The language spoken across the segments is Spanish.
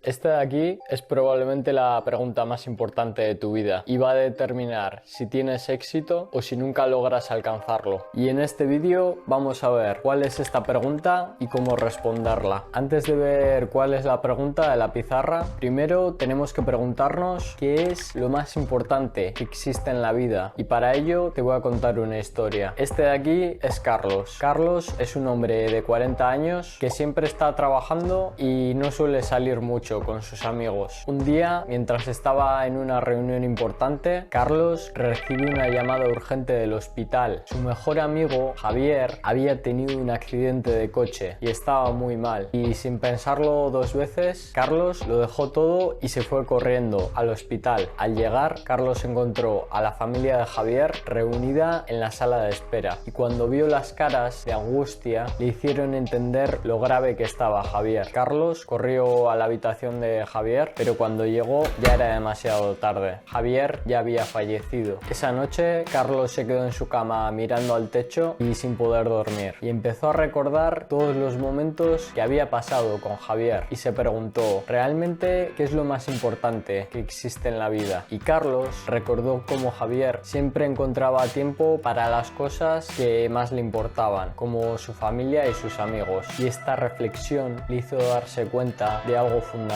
Esta de aquí es probablemente la pregunta más importante de tu vida y va a determinar si tienes éxito o si nunca logras alcanzarlo. Y en este vídeo vamos a ver cuál es esta pregunta y cómo responderla. Antes de ver cuál es la pregunta de la pizarra, primero tenemos que preguntarnos qué es lo más importante que existe en la vida, y para ello te voy a contar una historia. Este de aquí es Carlos. Carlos es un hombre de 40 años que siempre está trabajando y no suele salir mucho con sus amigos. Un día, mientras estaba en una reunión importante, Carlos recibe una llamada urgente del hospital. Su mejor amigo, Javier, había tenido un accidente de coche y estaba muy mal. Y sin pensarlo dos veces, Carlos lo dejó todo y se fue corriendo al hospital. Al llegar, Carlos encontró a la familia de Javier reunida en la sala de espera. Y cuando vio las caras de angustia, le hicieron entender lo grave que estaba Javier. Carlos corrió a la habitación de Javier, pero cuando llegó ya era demasiado tarde. Javier ya había fallecido. Esa noche, Carlos se quedó en su cama mirando al techo y sin poder dormir. Y empezó a recordar todos los momentos que había pasado con Javier. Y se preguntó, ¿realmente qué es lo más importante que existe en la vida? Y Carlos recordó cómo Javier siempre encontraba tiempo para las cosas que más le importaban, como su familia y sus amigos. Y esta reflexión le hizo darse cuenta de algo fundamental.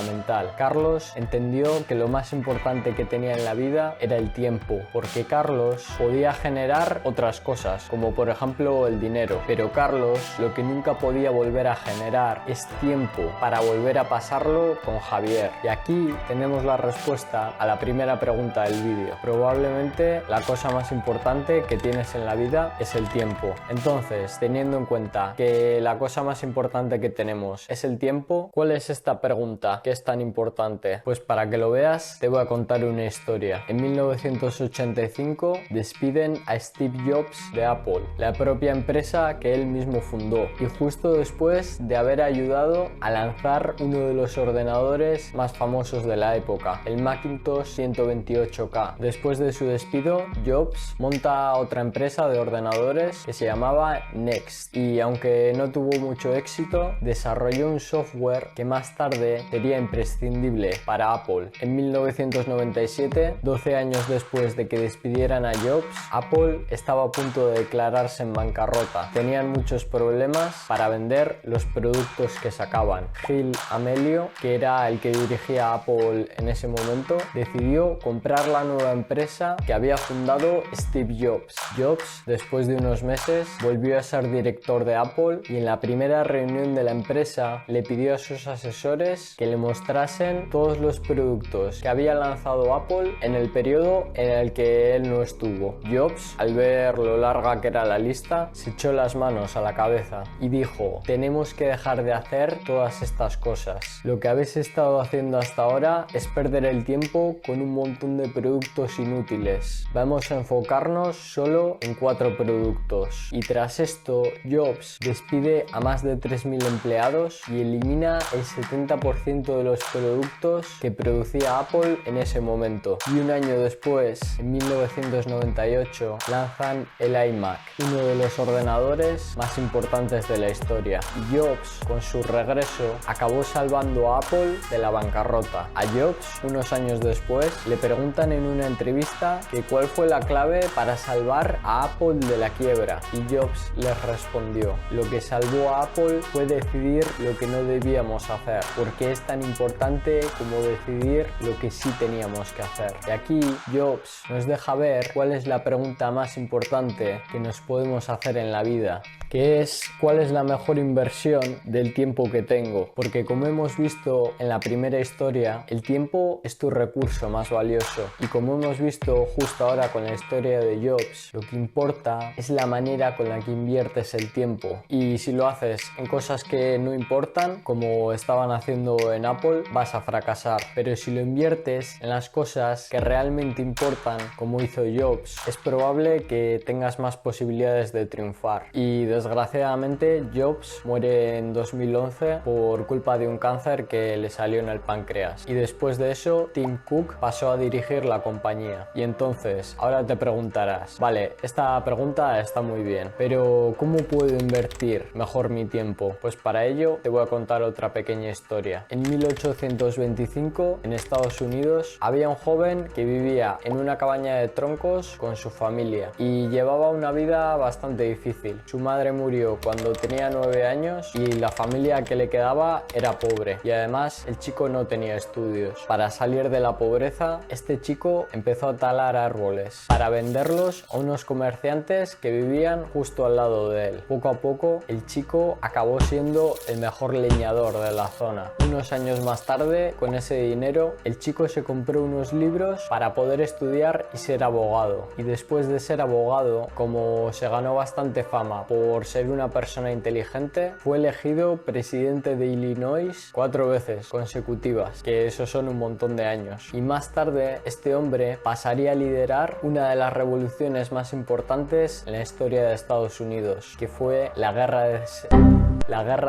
Carlos entendió que lo más importante que tenía en la vida era el tiempo, porque Carlos podía generar otras cosas, como por ejemplo el dinero, pero Carlos lo que nunca podía volver a generar es tiempo para volver a pasarlo con Javier. Y aquí tenemos la respuesta a la primera pregunta del vídeo. Probablemente la cosa más importante que tienes en la vida es el tiempo. Entonces, teniendo en cuenta que la cosa más importante que tenemos es el tiempo, ¿cuál es esta pregunta que es tan importante? Pues para que lo veas, te voy a contar una historia. En 1985 despiden a Steve Jobs de Apple, la propia empresa que él mismo fundó, y justo después de haber ayudado a lanzar uno de los ordenadores más famosos de la época, el Macintosh 128K. Después de su despido, Jobs monta otra empresa de ordenadores que se llamaba Next, y aunque no tuvo mucho éxito, desarrolló un software que más tarde sería imprescindible para Apple. En 1997, 12 años después de que despidieran a Jobs, Apple estaba a punto de declararse en bancarrota. Tenían muchos problemas para vender los productos que sacaban. Phil Amelio, que era el que dirigía Apple en ese momento, decidió comprar la nueva empresa que había fundado Steve Jobs. Jobs, después de unos meses, volvió a ser director de Apple y en la primera reunión de la empresa le pidió a sus asesores que le mostrasen todos los productos que había lanzado Apple en el periodo en el que él no estuvo. Jobs, al ver lo larga que era la lista, se echó las manos a la cabeza y dijo: tenemos que dejar de hacer todas estas cosas. Lo que habéis estado haciendo hasta ahora es perder el tiempo con un montón de productos inútiles. Vamos a enfocarnos solo en 4 productos. Y tras esto, Jobs despide a más de 3.000 empleados y elimina el 70% de los productos que producía Apple en ese momento. Y un año después, en 1998, lanzan el iMac, uno de los ordenadores más importantes de la historia. Y Jobs, con su regreso, acabó salvando a Apple de la bancarrota. A Jobs, unos años después, le preguntan en una entrevista que cuál fue la clave para salvar a Apple de la quiebra, y Jobs les respondió: lo que salvó a Apple fue decidir lo que no debíamos hacer, porque es tan importante como decidir lo que sí teníamos que hacer. Y aquí Jobs nos deja ver cuál es la pregunta más importante que nos podemos hacer en la vida, que es: ¿cuál es la mejor inversión del tiempo que tengo? Porque como hemos visto en la primera historia, el tiempo es tu recurso más valioso, y como hemos visto justo ahora con la historia de Jobs, lo que importa es la manera con la que inviertes el tiempo. Y si lo haces en cosas que no importan, como estaban haciendo en Apple, vas a fracasar. Pero si lo inviertes en las cosas que realmente importan, como hizo Jobs, es probable que tengas más posibilidades de triunfar. Y desgraciadamente Jobs muere en 2011 por culpa de un cáncer que le salió en el páncreas, y después de eso Tim Cook pasó a dirigir la compañía. Y entonces ahora te preguntarás, vale, esta pregunta está muy bien, pero ¿cómo puedo invertir mejor mi tiempo? Pues para ello te voy a contar otra pequeña historia. En 1825, en Estados Unidos, había un joven que vivía en una cabaña de troncos con su familia y llevaba una vida bastante difícil. Su madre murió cuando tenía 9 años y la familia que le quedaba era pobre, y además el chico no tenía estudios. Para salir de la pobreza, este chico empezó a talar árboles para venderlos a unos comerciantes que vivían justo al lado de él. Poco a poco, el chico acabó siendo el mejor leñador de la zona. Unos años más tarde, con ese dinero, el chico se compró unos libros para poder estudiar y ser abogado. Y después de ser abogado, como se ganó bastante fama por ser una persona inteligente, fue elegido presidente de Illinois 4 veces consecutivas, que eso son un montón de años. Y más tarde, este hombre pasaría a liderar una de las revoluciones más importantes en la historia de Estados Unidos, que fue la Guerra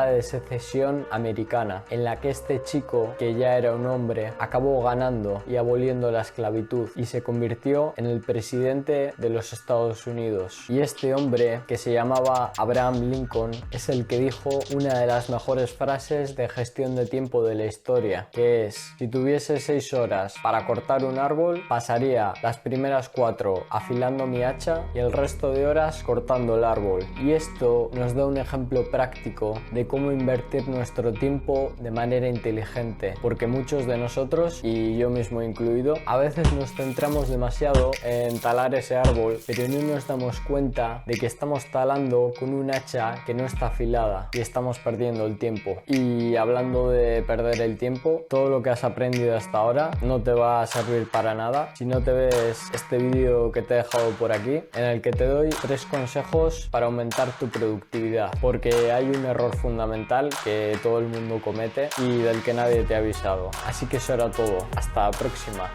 de Secesión americana, en la que este chico, que ya era un hombre, acabó ganando y aboliendo la esclavitud y se convirtió en el presidente de los Estados Unidos. Y este hombre, que se llamaba Abraham Lincoln, es el que dijo una de las mejores frases de gestión de tiempo de la historia, que es: si tuviese 6 horas para cortar un árbol, pasaría las primeras 4 afilando mi hacha y el resto de horas cortando el árbol. Y esto nos da un ejemplo práctico de cómo invertir nuestro tiempo de manera inteligente, porque muchos de nosotros, y yo mismo incluido, a veces nos centramos demasiado en talar ese árbol, pero no nos damos cuenta de que estamos talando con un hacha que no está afilada y estamos perdiendo el tiempo. Y hablando de perder el tiempo, todo lo que has aprendido hasta ahora no te va a servir para nada si no te ves este vídeo que te he dejado por aquí, en el que te doy 3 consejos para aumentar tu productividad, porque hay un error fundamental que todo el mundo comete y del que nadie te ha avisado. Así que eso era todo. Hasta la próxima.